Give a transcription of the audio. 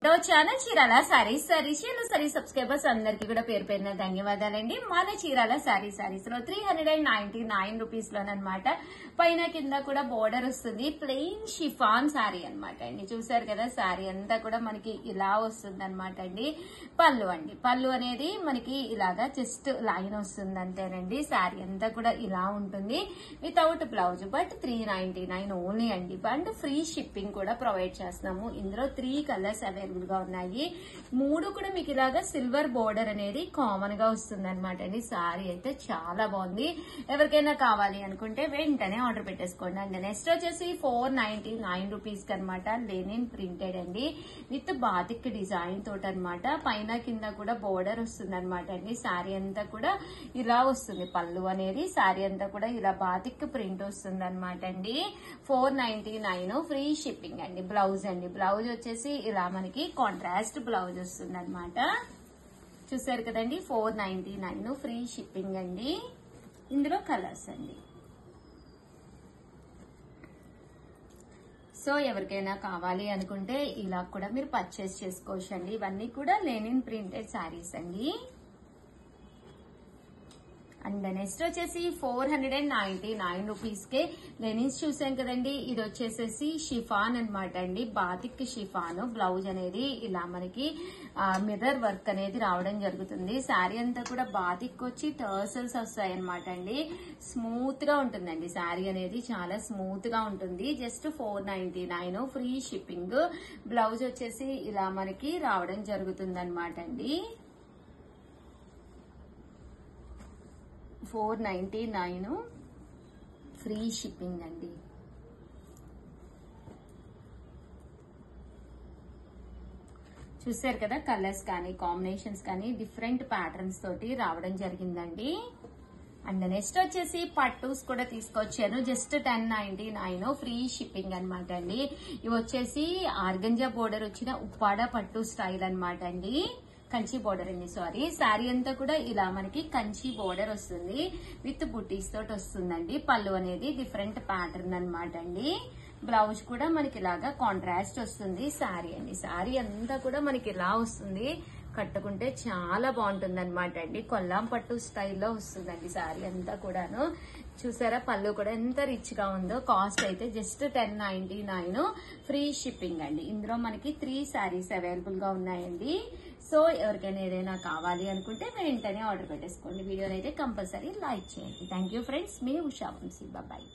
Channel Chirala saris subscribers అందరికి కూడా పేరు పేరున ధన్యవాదాలండి. మన చీరాల సారీస్ లో 399 రూపీస్ లోనమాట. పైన కింద కూడా బోర్డర్ వస్తుంది. ప్లెయిన్ షిఫాన్ సారీ అనమాట అండి. చూసారు కదా, సారీ అంతా కూడా మనకి ఇలా వస్తుంది అనమాట అండి. పళ్ళు అనేది మనకి ఇలాగా జస్ట్ లైన్ వస్తుంది అంతేనండి. సారీ అంతా కూడా ఇలా ఉంటుంది వితౌట్ బ్లౌజ్. బట్ 399 ఓన్లీ అండి. అండ్ ఫ్రీ షిప్పింగ్ కూడా ప్రొవైడ్ చేస్తున్నాము. ఇందులో 3 కలర్స్ అవైలబుల్ గా ఉన్నాయి. 3 కూడా మీకు ఇలాగా సిల్వర్ బోర్డర్ అనేది కామన్ గా వస్తుంది అనమాట అండి. సారీ అయితే చాలా బాగుంది. ఎవరికైనా కావాలి అనుకుంటే వెంటనే ఆర్డర్ పెట్టేసుకోండి అండి. నెక్స్ట్ వచ్చేసి 499 రూపీస్ కి అనమాట. లెనిన్ ప్రింటెడ్ అండి విత్ బాతిక్ డిజైన్ తోటి అనమాట. పైన కింద కూడా బోర్డర్ వస్తుంది అనమాట అండి. సారీ అంతా కూడా ఇలా వస్తుంది. పళ్ళు అనేది సారీ అంతా కూడా ఇలా బాతిక్ ప్రింట్ వస్తుంది అనమాట అండి. 499 ఫ్రీ షిప్పింగ్ అండి. బ్లౌజ్ బ్లౌజ్ వచ్చేసి ఇలా మనకి కాంట్రాస్ట్ బ్లౌజ్ వస్తుంది అనమాట. చూసారు కదండి, 499 ఫ్రీ షిప్పింగ్ అండి. ఇందులో కలర్స్ అండి. సో ఎవరికైనా కావాలి అనుకుంటే ఇలా కూడా మీరు పర్చేస్ చేసుకోవచ్చు అండి. ఇవన్నీ కూడా లెనిన్ ప్రింటెడ్ శారీస్ అండి. అండ్ నెక్స్ట్ వచ్చేసి 499 రూపీస్ కే లెనిన్స్ చూసాం కదండి. ఇది వచ్చేసేసి షిఫాన్ అనమాట అండి. Batik chiffon. బ్లౌజ్ అనేది ఇలా మనకి మిర్రర్ వర్క్ అనేది రావడం జరుగుతుంది. శారీ అంతా కూడా బాతిక్ వచ్చి టర్సల్స్ వస్తాయి అనమాట అండి. స్మూత్ గా ఉంటుందండి. శారీ అనేది చాలా స్మూత్ గా ఉంటుంది. Just 499 free shipping. బ్లౌజ్ వచ్చేసి ఇలా మనకి రావడం జరుగుతుంది అనమాట అండి. 499 ఫ్రీ షిప్పింగ్ అండి. చూసారు కదా, కలర్స్ కానీ కాంబినేషన్స్ కానీ డిఫరెంట్ ప్యాటర్న్స్ తోటి రావడం జరిగిందండి. అండ్ నెక్స్ట్ వచ్చేసి పట్టూస్ కూడా తీసుకొచ్చాను. జస్ట్ 1099 ఫ్రీ షిప్పింగ్ అనమాట అండి. ఇవి వచ్చేసి ఆర్గంజా బోర్డర్ వచ్చిన ఉప్పాడ పట్టు స్టైల్ అనమాట అండి. కంచి బోర్డర్ అండి, సారీ. శారీ అంతా కూడా ఇలా మనకి కంచి బోర్డర్ వస్తుంది విత్ బుటీస్ తోటి వస్తుందండి. పళ్ళు అనేది డిఫరెంట్ ప్యాటర్న్ అనమాట అండి. బ్లౌజ్ కూడా మనకి ఇలాగా కాంట్రాస్ట్ వస్తుంది. శారీ అండి. శారీ అంతా కూడా మనకి ఇలా వస్తుంది. కట్టుకుంటే చాలా బాగుంటుంది అనమాట అండి. కొల్లాం పట్టు స్టైల్లో వస్తుందండి శారీ అంతా కూడాను. చూసారా, పళ్ళు కూడా ఎంత రిచ్ గా ఉందో. కాస్ట్ అయితే జస్ట్ 1099 ఫ్రీ షిప్పింగ్ అండి. ఇందులో మనకి 3 శారీస్ అవైలబుల్ గా ఉన్నాయండి. సో ఎవరికైనా ఏదైనా కావాలి అనుకుంటే వెంటనే ఆర్డర్ పెట్టేసుకోండి. వీడియోని అయితే కంపల్సరీ లైక్ చేయండి. Thank you friends. మీ ఉషా వంశీ. బాయ్.